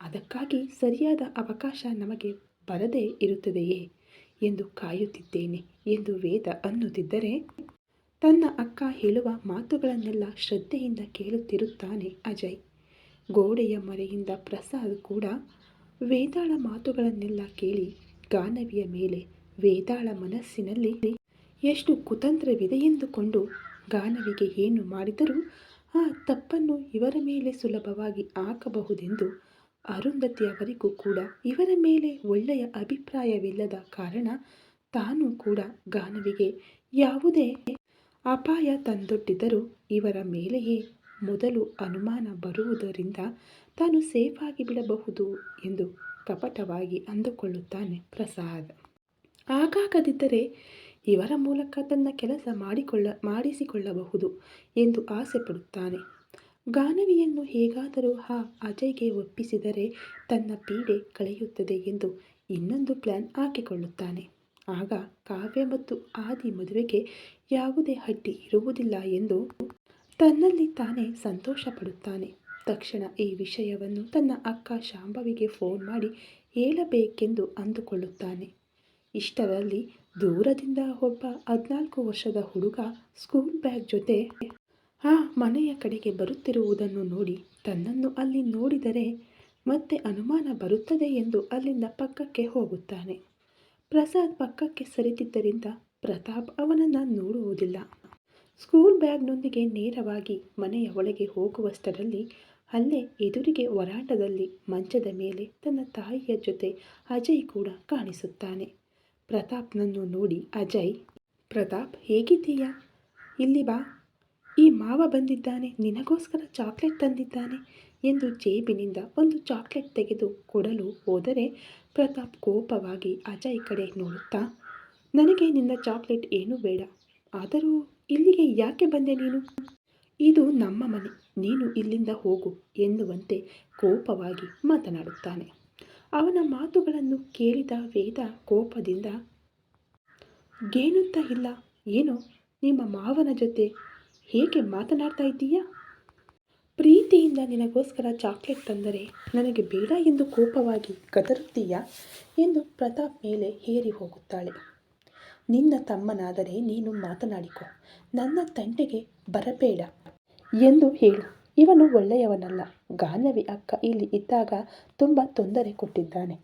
ಅದಕ್ಕಾಗಿ ಸರಿಯಾದ ಅವಕಾಶ ನಮಗೆ ಬರದೇ ಇರುತ್ತದೆಯೇ ಎಂದು ಕಾಯುತ್ತಿದ್ದೇನೆ ಎಂದು ವೇದ ಅನ್ನುತ್ತಿದ್ದರೆ, ತನ್ನ ಅಕ್ಕ ಹೇಳುವ ಮಾತುಗಳನ್ನೆಲ್ಲ ಶ್ರದ್ಧೆಯಿಂದ ಕೇಳುತ್ತಿರುತ್ತಾನೆ ಅಜಯ್. ಗೋಡೆಯ ಮರೆಯಿಂದ ಪ್ರಸಾದ್ ಕೂಡ ವೇದಾಳ ಮಾತುಗಳನ್ನೆಲ್ಲ ಕೇಳಿ ಗಾನವಿಯ ಮೇಲೆ ವೇದಾಳ ಮನಸ್ಸಿನಲ್ಲಿ ಎಷ್ಟು ಕುತಂತ್ರವಿದೆಯೆಂದುಕೊಂಡು ಗಾನವಿಗೆ ಏನು ಮಾಡಿದರೂ ಆ ತಪ್ಪನ್ನು ಇವರ ಮೇಲೆ ಸುಲಭವಾಗಿ ಹಾಕಬಹುದೆಂದು ಅರುಂಧತಿ ಅವರಿಗೂ ಕೂಡ ಇವರ ಮೇಲೆ ಒಳ್ಳೆಯ ಅಭಿಪ್ರಾಯವಿಲ್ಲದ ಕಾರಣ ತಾನು ಕೂಡ ಗಾನವಿಗೆ ಯಾವುದೇ ಅಪಾಯ ತಂದೊಡ್ಡಿದರೂ ಇವರ ಮೇಲೆಯೇ ಮೊದಲು ಅನುಮಾನ ಬರುವುದರಿಂದ ತಾನು ಸೇಫಾಗಿ ಬಿಡಬಹುದು ಎಂದು ಕಪಟವಾಗಿ ಅಂದುಕೊಳ್ಳುತ್ತಾನೆ ಪ್ರಸಾದ್. ಹಾಗಾಗದಿದ್ದರೆ ಇವರ ಮೂಲಕ ತನ್ನ ಕೆಲಸ ಮಾಡಿಸಿಕೊಳ್ಳಬಹುದು ಎಂದು ಆಸೆ ಪಡುತ್ತಾನೆ. ಗಾನವಿಯನ್ನು ಹೇಗಾದರೂ ಅಜಯ್ಗೆ ಒಪ್ಪಿಸಿದರೆ ತನ್ನ ಪೀಡೆ ಕಳೆಯುತ್ತದೆ ಎಂದು ಇನ್ನೊಂದು ಪ್ಲಾನ್ ಹಾಕಿಕೊಳ್ಳುತ್ತಾನೆ. ಆಗ ಕಾವ್ಯ ಮತ್ತು ಆದಿ ಮದುವೆಗೆ ಯಾವುದೇ ಅಡ್ಡಿ ಇರುವುದಿಲ್ಲ ಎಂದು ತನ್ನಲ್ಲಿ ತಾನೇ ಸಂತೋಷ ಪಡುತ್ತಾನೆ. ತಕ್ಷಣ ಈ ವಿಷಯವನ್ನು ತನ್ನ ಅಕ್ಕ ಶಾಂಭವಿಗೆ ಫೋನ್ ಮಾಡಿ ಹೇಳಬೇಕೆಂದು ಅಂದುಕೊಳ್ಳುತ್ತಾನೆ. ಇಷ್ಟರಲ್ಲಿ ದೂರದಿಂದ ಒಬ್ಬ 14 ವರ್ಷದ ಹುಡುಗ ಸ್ಕೂಲ್ ಬ್ಯಾಗ್ ಜೊತೆ ಆ ಮನೆಯ ಕಡೆಗೆ ಬರುತ್ತಿರುವುದನ್ನು ನೋಡಿ ತನ್ನನ್ನು ಅಲ್ಲಿ ನೋಡಿದರೆ ಮತ್ತೆ ಅನುಮಾನ ಬರುತ್ತದೆ ಎಂದು ಅಲ್ಲಿಂದ ಪಕ್ಕಕ್ಕೆ ಹೋಗುತ್ತಾನೆ. ಪ್ರಸಾದ್ ಪಕ್ಕಕ್ಕೆ ಸರಿದಿದ್ದರಿಂದ ಪ್ರತಾಪ್ ಅವನನ್ನು ನೋಡುವುದಿಲ್ಲ. ಸ್ಕೂಲ್ ಬ್ಯಾಗ್ನೊಂದಿಗೆ ನೇರವಾಗಿ ಮನೆಯ ಒಳಗೆ ಹೋಗುವಷ್ಟರಲ್ಲಿ ಅಲ್ಲೇ ಎದುರಿಗೆ ವರಾಂಡದಲ್ಲಿ ಮಂಚದ ಮೇಲೆ ತನ್ನ ತಾಯಿಯ ಜೊತೆ ಅಜಯ್ ಕೂಡ ಕಾಣಿಸುತ್ತಾನೆ. ಪ್ರತಾಪ್ನನ್ನು ನೋಡಿ ಅಜಯ್, ಪ್ರತಾಪ್ ಹೇಗಿದ್ದೀಯಾ? ಇಲ್ಲಿ ಬಾ, ಈ ಮಾವ ಬಂದಿದ್ದಾನೆ, ನಿನಗೋಸ್ಕರ ಚಾಕ್ಲೇಟ್ ತಂದಿದ್ದಾನೆ ಎಂದು ಜೇಬಿನಿಂದ ಒಂದು ಚಾಕ್ಲೇಟ್ ತೆಗೆದು ಕೊಡಲು ಹೋದರೆ ಪ್ರತಾಪ್ ಕೋಪವಾಗಿ ಅಜಯ್ ಕಡೆ ನೋಡುತ್ತಾ, ನನಗೆ ನಿನ್ನ ಚಾಕ್ಲೇಟ್ ಏನೂ ಬೇಡ, ಆದರೂ ಇಲ್ಲಿಗೆ ಯಾಕೆ ಬಂದೆ ನೀನು? ಇದು ನಮ್ಮ ಮನೆ, ನೀನು ಇಲ್ಲಿಂದ ಹೋಗು ಎನ್ನುವಂತೆ ಕೋಪವಾಗಿ ಮಾತನಾಡುತ್ತಾನೆ. ಅವನ ಮಾತುಗಳನ್ನು ಕೇಳಿದ ವೇದ ಕೋಪದಿಂದ, ಗೇನುತ್ತಾ ಇಲ್ಲ ಏನೋ, ನಿಮ್ಮ ಮಾವನ ಜೊತೆ ಹೇಗೆ ಮಾತನಾಡ್ತಾ ಇದ್ದೀಯಾ? ಪ್ರೀತಿಯಿಂದ ನಿನಗೋಸ್ಕರ ಚಾಕ್ಲೇಟ್ ತಂದರೆ ನನಗೆ ಬೇಡ ಎಂದು ಕೋಪವಾಗಿ ಗದರುತ್ತೀಯಾ ಎಂದು ಪ್ರತಾಪ್ ಮೇಲೆ ಹೇರಿ ಹೋಗುತ್ತಾಳೆ. ನಿನ್ನ ತಮ್ಮನಾದರೆ ನೀನು ಮಾತನಾಡಿಕೊ, ನನ್ನ ತಂಟೆಗೆ ಬರಬೇಡ ಎಂದು ಹೇಳು. ಇವನು ಒಳ್ಳೆಯವನಲ್ಲ. ಗಾನವಿ ಅಕ್ಕ ಇಲ್ಲಿ ಇದ್ದಾಗ ತುಂಬ ತೊಂದರೆ ಕೊಟ್ಟಿದ್ದಾನೆ.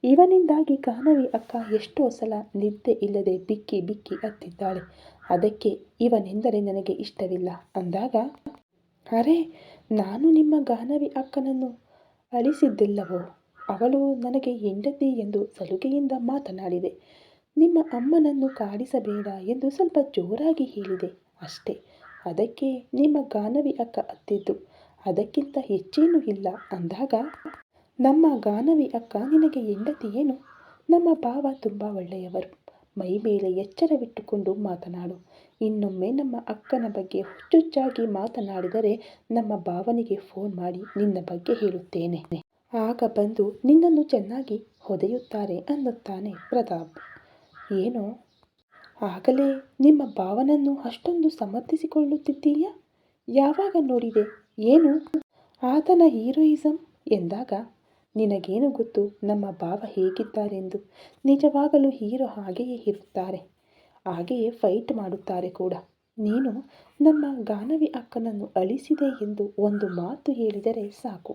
ಇವನಿಂದಾಗಿ ಗಾನವಿ ಅಕ್ಕ ಎಷ್ಟೋ ಸಲ ನಿದ್ದೆ ಇಲ್ಲದೆ ಬಿಕ್ಕಿ ಬಿಕ್ಕಿ ಅತ್ತಿದ್ದಾಳೆ. ಅದಕ್ಕೆ ಇವನೆಂದರೆ ನನಗೆ ಇಷ್ಟವಿಲ್ಲ ಅಂದಾಗ, ಅರೆ, ನಾನು ನಿಮ್ಮ ಗಾನವಿ ಅಕ್ಕನನ್ನು ಅಳಿಸಿದ್ದಿಲ್ಲವೋ? ಅವಳು ನನಗೆ ಹೆಂಡತಿ ಎಂದು ಸಲುಗೆಯಿಂದ ಮಾತನಾಡಿದೆ. ನಿಮ್ಮ ಅಮ್ಮನನ್ನು ಕಾಡಿಸಬೇಡ ಎಂದು ಸ್ವಲ್ಪ ಜೋರಾಗಿ ಹೇಳಿದೆ ಅಷ್ಟೇ. ಅದಕ್ಕೆ ನಿಮ್ಮ ಗಾನವಿ ಅಕ್ಕ ಅತ್ತಿದ್ದು, ಅದಕ್ಕಿಂತ ಹೆಚ್ಚೇನೂ ಇಲ್ಲ ಅಂದಾಗ, ನಮ್ಮ ಗಾನವಿ ಅಕ್ಕ ನಿನಗೆ ಹೆಂಡತಿ ಏನು? ನಮ್ಮ ಭಾವ ತುಂಬ ಒಳ್ಳೆಯವರು. ಮೈ ಮೇಲೆ ಎಚ್ಚರವಿಟ್ಟುಕೊಂಡು ಮಾತನಾಡು. ಇನ್ನೊಮ್ಮೆ ನಮ್ಮ ಅಕ್ಕನ ಬಗ್ಗೆ ಹುಚ್ಚುಚ್ಚಾಗಿ ಮಾತನಾಡಿದರೆ ನಮ್ಮ ಭಾವನಿಗೆ ಫೋನ್ ಮಾಡಿ ನಿನ್ನ ಬಗ್ಗೆ ಹೇಳುತ್ತೇನೆ. ಆಗ ಬಂದು ನಿನ್ನನ್ನು ಚೆನ್ನಾಗಿ ಹೊಡೆಯುತ್ತಾರೆ ಅನ್ನುತ್ತಾನೆ ಪ್ರತಾಪ್. ಏನೋ, ಆಗಲೇ ನಿಮ್ಮ ಭಾವನನ್ನು ಅಷ್ಟೊಂದು ಸಮರ್ಥಿಸಿಕೊಳ್ಳುತ್ತಿದ್ದೀಯಾ? ಯಾವಾಗ ನೋಡಿದೆ? ಏನು ಆತನ ಹೀರೋಯಿಸಂ ಎಂದಾಗ, ನಿನಗೇನು ಗೊತ್ತು ನಮ್ಮ ಭಾವ ಹೇಗಿದ್ದಾರೆಂದು? ನಿಜವಾಗಲೂ ಹೀರೋ ಹಾಗೆಯೇ ಇರುತ್ತಾರೆ, ಹಾಗೆಯೇ ಫೈಟ್ ಮಾಡುತ್ತಾರೆ ಕೂಡ. ನೀನು ನಮ್ಮ ಗಾನವಿ ಅಕ್ಕನನ್ನು ಅಳಿಸಿದೆ ಎಂದು ಒಂದು ಮಾತು ಹೇಳಿದರೆ ಸಾಕು,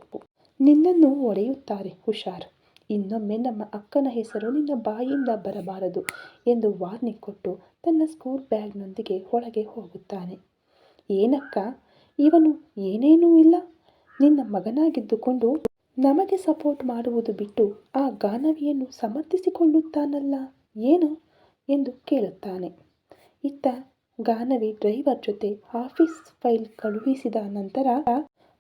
ನಿನ್ನನ್ನು ಹೊಡೆಯುತ್ತಾರೆ, ಹುಷಾರ್. ಇನ್ನೊಮ್ಮೆ ನಮ್ಮ ಅಕ್ಕನ ಹೆಸರು ನಿನ್ನ ಬಾಯಿಂದ ಬರಬಾರದು ಎಂದು ವಾರ್ನಿಂಗ್ ಕೊಟ್ಟು ತನ್ನ ಸ್ಕೂಲ್ ಬ್ಯಾಗ್ನೊಂದಿಗೆ ಒಳಗೆ ಹೋಗುತ್ತಾನೆ. ಏನಕ್ಕ, ಇವನು ಏನೇನೂ ಇಲ್ಲ, ನಿನ್ನ ಮಗನಾಗಿದ್ದುಕೊಂಡು ನಮಗೆ ಸಪೋರ್ಟ್ ಮಾಡುವುದು ಬಿಟ್ಟು ಆ ಗಾನವಿಯನ್ನು ಸಮರ್ಥಿಸಿಕೊಳ್ಳುತ್ತಾನಲ್ಲ, ಏನು ಎಂದು ಕೇಳುತ್ತಾನೆ. ಇತ್ತ ಗಾನವಿ ಡ್ರೈವರ್ ಜೊತೆ ಆಫೀಸ್ ಫೈಲ್ ಕಳುಹಿಸಿದ ನಂತರ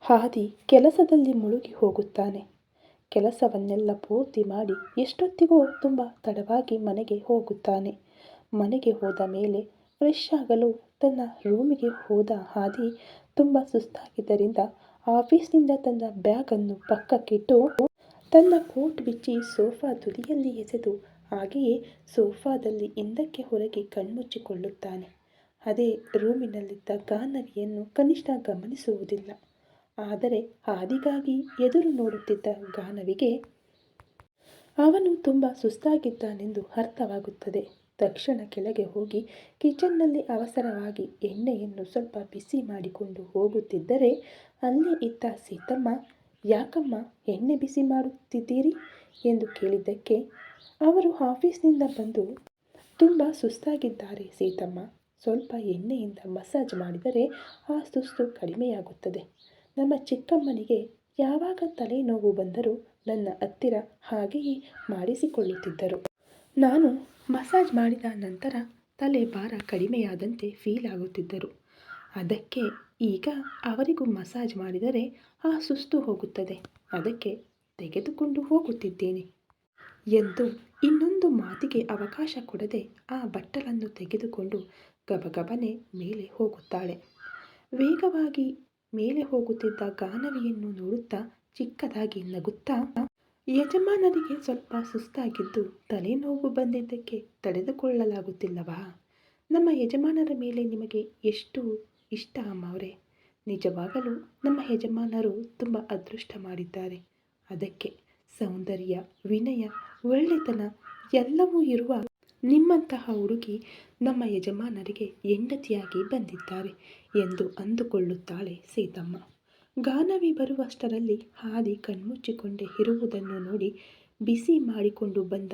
ಆದಿ ಕೆಲಸದಲ್ಲಿ ಮುಳುಗಿ ಹೋಗುತ್ತಾನೆ. ಕೆಲಸವನ್ನೆಲ್ಲ ಪೂರ್ತಿ ಮಾಡಿ ಎಷ್ಟೊತ್ತಿಗೋ ತುಂಬ ತಡವಾಗಿ ಮನೆಗೆ ಹೋಗುತ್ತಾನೆ. ಮನೆಗೆ ಹೋದ ಮೇಲೆ ಫ್ರೆಶ್ ಆಗಲು ತನ್ನ ರೂಮಿಗೆ ಹೋದ ಆದಿ ತುಂಬ ಸುಸ್ತಾಗಿದ್ದರಿಂದ ಆಫೀಸ್ನಿಂದ ತನ್ನ ಬ್ಯಾಗನ್ನು ಪಕ್ಕಕ್ಕಿಟ್ಟು ತನ್ನ ಕೋಟ್ ಬಿಚ್ಚಿ ಸೋಫಾ ತುದಿಯಲ್ಲಿ ಎಸೆದು ಹಾಗೆಯೇ ಸೋಫಾದಲ್ಲಿ ಹಿಂದಕ್ಕೆ ಹೊರಗೆ ಕಣ್ಮುಚ್ಚಿಕೊಳ್ಳುತ್ತಾನೆ. ಅದೇ ರೂಮಿನಲ್ಲಿದ್ದ ಗಾನವಿಯನ್ನು ಕನಿಷ್ಠ ಗಮನಿಸುವುದಿಲ್ಲ. ಆದರೆ ಆದಿಗಾಗಿ ಎದುರು ನೋಡುತ್ತಿದ್ದ ಗಾನವಿಗೆ ಅವನು ತುಂಬ ಸುಸ್ತಾಗಿದ್ದಾನೆಂದು ಅರ್ಥವಾಗುತ್ತದೆ. ತಕ್ಷಣ ಕೆಳಗೆ ಹೋಗಿ ಕಿಚನ್ನಲ್ಲಿ ಅವಸರವಾಗಿ ಎಣ್ಣೆಯನ್ನು ಸ್ವಲ್ಪ ಬಿಸಿ ಮಾಡಿಕೊಂಡು ಹೋಗುತ್ತಿದ್ದರೆ ಅಲ್ಲೇ ಇದ್ದ ಸೀತಮ್ಮ, ಯಾಕಮ್ಮ ಎಣ್ಣೆ ಬಿಸಿ ಮಾಡುತ್ತಿದ್ದೀರಿ ಎಂದು ಕೇಳಿದ್ದಕ್ಕೆ, ಅವರು ಆಫೀಸ್ನಿಂದ ಬಂದು ತುಂಬ ಸುಸ್ತಾಗಿದ್ದಾರೆ ಸೀತಮ್ಮ, ಸ್ವಲ್ಪ ಎಣ್ಣೆಯಿಂದ ಮಸಾಜ್ ಮಾಡಿದರೆ ಆ ಸುಸ್ತು ಕಡಿಮೆಯಾಗುತ್ತದೆ. ನಮ್ಮ ಚಿಕ್ಕಮ್ಮನಿಗೆ ಯಾವಾಗ ತಲೆನೋವು ಬಂದರೂ ನನ್ನ ಹತ್ತಿರ ಹಾಗೆಯೇ ಮಾಡಿಸಿಕೊಳ್ಳುತ್ತಿದ್ದರು. ನಾನು ಮಸಾಜ್ ಮಾಡಿದ ನಂತರ ತಲೆ ಭಾರ ಕಡಿಮೆಯಾದಂತೆ ಫೀಲ್ ಆಗುತ್ತಿದ್ದರು. ಅದಕ್ಕೆ ಈಗ ಅವರಿಗೂ ಮಸಾಜ್ ಮಾಡಿದರೆ ಆ ಸುಸ್ತು ಹೋಗುತ್ತದೆ. ಅದಕ್ಕೆ ತೆಗೆದುಕೊಂಡು ಹೋಗುತ್ತಿದ್ದೇನೆ ಎಂದು ಇನ್ನೊಂದು ಮಾತಿಗೆ ಅವಕಾಶ ಕೊಡದೆ ಆ ಬಟ್ಟಲನ್ನು ತೆಗೆದುಕೊಂಡು ಗಬಗಬನೆ ಮೇಲೆ ಹೋಗುತ್ತಾಳೆ. ವೇಗವಾಗಿ ಮೇಲೆ ಹೋಗುತ್ತಿದ್ದ ಗಾನವಿಯನ್ನು ನೋಡುತ್ತಾ ಚಿಕ್ಕದಾಗಿ ನಗುತ್ತಾ, ಯಜಮಾನರಿಗೆ ಸ್ವಲ್ಪ ಸುಸ್ತಾಗಿದ್ದು ತಲೆನೋವು ಬಂದಿದ್ದಕ್ಕೆ ತಡೆದುಕೊಳ್ಳಲಾಗುತ್ತಿಲ್ಲವಾ? ನಮ್ಮ ಯಜಮಾನರ ಮೇಲೆ ನಿಮಗೆ ಎಷ್ಟು ಇಷ್ಟ ಅಮ್ಮವರೇ? ನಿಜವಾಗಲೂ ನಮ್ಮ ಯಜಮಾನರು ತುಂಬ ಅದೃಷ್ಟ ಮಾಡಿದ್ದಾರೆ. ಅದಕ್ಕೆ ಸೌಂದರ್ಯ, ವಿನಯ, ಒಳ್ಳೆತನ ಎಲ್ಲವೂ ಇರುವ ನಿಮ್ಮಂತಹ ಹುಡುಗಿ ನಮ್ಮ ಯಜಮಾನರಿಗೆ ಹೆಂಡತಿಯಾಗಿ ಬಂದಿದ್ದಾರೆ ಎಂದು ಅಂದುಕೊಳ್ಳುತ್ತಾಳೆ ಸೀತಮ್ಮ. ಗಾನವಿ ಬರುವಷ್ಟರಲ್ಲಿ ಹಾದಿ ಕಣ್ಮುಚ್ಚಿಕೊಂಡೇ ಇರುವುದನ್ನು ನೋಡಿ ಬಿಸಿ ಮಾಡಿಕೊಂಡು ಬಂದ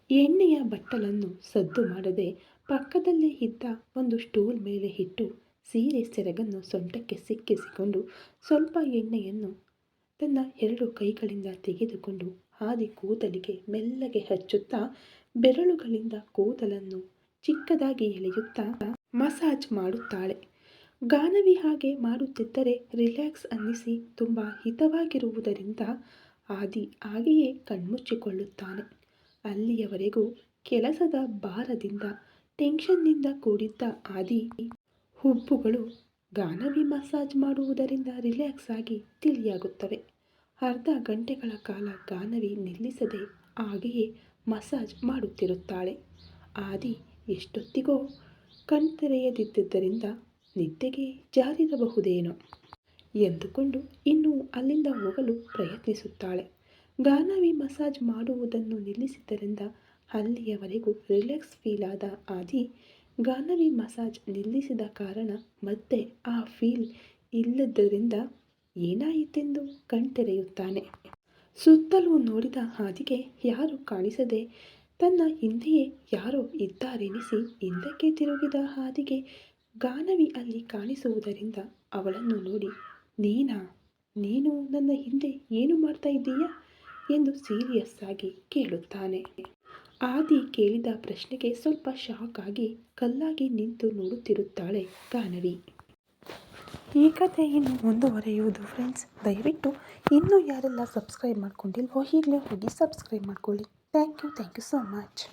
ಎಣ್ಣೆಯ ಬಟ್ಟಲನ್ನು ಸದ್ದು ಮಾಡದೆ ಪಕ್ಕದಲ್ಲೇ ಇದ್ದ ಒಂದು ಸ್ಟೂಲ್ ಮೇಲೆ ಇಟ್ಟು ಸೀರೆ ಸೆರಗನ್ನು ಸೊಂಟಕ್ಕೆ ಸಿಕ್ಕಿಸಿಕೊಂಡು ಸ್ವಲ್ಪ ಎಣ್ಣೆಯನ್ನು ತನ್ನ 2 ಕೈಗಳಿಂದ ತೆಗೆದುಕೊಂಡು ಹಾದಿ ಕೂದಲಿಗೆ ಮೆಲ್ಲಗೆ ಹಚ್ಚುತ್ತಾ ಬೆರಳುಗಳಿಂದ ಕೂದಲನ್ನು ಚಿಕ್ಕದಾಗಿ ಎಳೆಯುತ್ತಾ ಮಸಾಜ್ ಮಾಡುತ್ತಾಳೆ. ಗಾನವಿ ಹಾಗೆ ಮಾಡುತ್ತಿದ್ದರೆ ರಿಲ್ಯಾಕ್ಸ್ ಅನ್ನಿಸಿ ತುಂಬ ಹಿತವಾಗಿರುವುದರಿಂದ ಆದಿ ಹಾಗೆಯೇ ಕಣ್ಮುಚ್ಚಿಕೊಳ್ಳುತ್ತಾನೆ. ಅಲ್ಲಿಯವರೆಗೂ ಕೆಲಸದ ಭಾರದಿಂದ ಟೆನ್ಷನ್ನಿಂದ ಕೂಡಿದ್ದ ಆದಿ ಹುಬ್ಬುಗಳು ಗಾನವಿ ಮಸಾಜ್ ಮಾಡುವುದರಿಂದ ರಿಲ್ಯಾಕ್ಸ್ ಆಗಿ ತಿಳಿಯಾಗುತ್ತವೆ. ಅರ್ಧ ಗಂಟೆಗಳ ಕಾಲ ಗಾನವಿ ನಿಲ್ಲಿಸದೆ ಹಾಗೆಯೇ ಮಸಾಜ್ ಮಾಡುತ್ತಿರುತ್ತಾಳೆ. ಆದಿ ಎಷ್ಟೊತ್ತಿಗೋ ಕಣ್ತೆರೆಯದಿದ್ದರಿಂದ ನಿದ್ದೆಗೆ ಜಾರಿರಬಹುದೇನೋ ಎಂದುಕೊಂಡು ಇನ್ನೂ ಅಲ್ಲಿಂದ ಹೋಗಲು ಪ್ರಯತ್ನಿಸುತ್ತಾಳೆ. ಗಾನವಿ ಮಸಾಜ್ ಮಾಡುವುದನ್ನು ನಿಲ್ಲಿಸಿದ್ದರಿಂದ ಅಲ್ಲಿಯವರೆಗೂ ರಿಲ್ಯಾಕ್ಸ್ ಫೀಲ್ ಆದ ಆದಿ ಗಾನವಿ ಮಸಾಜ್ ನಿಲ್ಲಿಸಿದ ಕಾರಣ ಮತ್ತೆ ಆ ಫೀಲ್ ಇಲ್ಲದ್ದರಿಂದ ಏನಾಯಿತೆಂದು ಕಣ್ತೆರೆಯುತ್ತಾನೆ. ಸುತ್ತಲೂ ನೋಡಿದ ಆದಿಗೆ ಯಾರೂ ಕಾಣಿಸದೆ ತನ್ನ ಹಿಂದೆಯೇ ಯಾರೋ ಇದ್ದಾರೆನಿಸಿ ಹಿಂದಕ್ಕೆ ತಿರುಗಿದ ಆದಿಗೆ ಗಾನವಿ ಅಲ್ಲಿ ಕಾಣಿಸುವುದರಿಂದ ಅವಳನ್ನು ನೋಡಿ, ನೀನು ನನ್ನ ಹಿಂದೆ ಏನು ಮಾಡ್ತಾ ಇದ್ದೀಯಾ ಎಂದು ಸೀರಿಯಸ್ ಆಗಿ ಕೇಳುತ್ತಾನೆ. ಆದಿ ಕೇಳಿದ ಪ್ರಶ್ನೆಗೆ ಸ್ವಲ್ಪ ಶಾಕ್ ಆಗಿ ಕಲ್ಲಾಗಿ ನಿಂತು ನೋಡುತ್ತಿರುತ್ತಾಳೆ ಗಾನವಿ. ಈ ಕಥೆ ಇನ್ನು ಮುಂದುವರಿಯುವುದು ಫ್ರೆಂಡ್ಸ್. ದಯವಿಟ್ಟು ಇನ್ನೂ ಯಾರೆಲ್ಲ ಸಬ್ಸ್ಕ್ರೈಬ್ ಮಾಡ್ಕೊಂಡಿಲ್ವೋ ಈಗಲೇ ಹೋಗಿ ಸಬ್ಸ್ಕ್ರೈಬ್ ಮಾಡ್ಕೊಳ್ಳಿ. Thank you so much.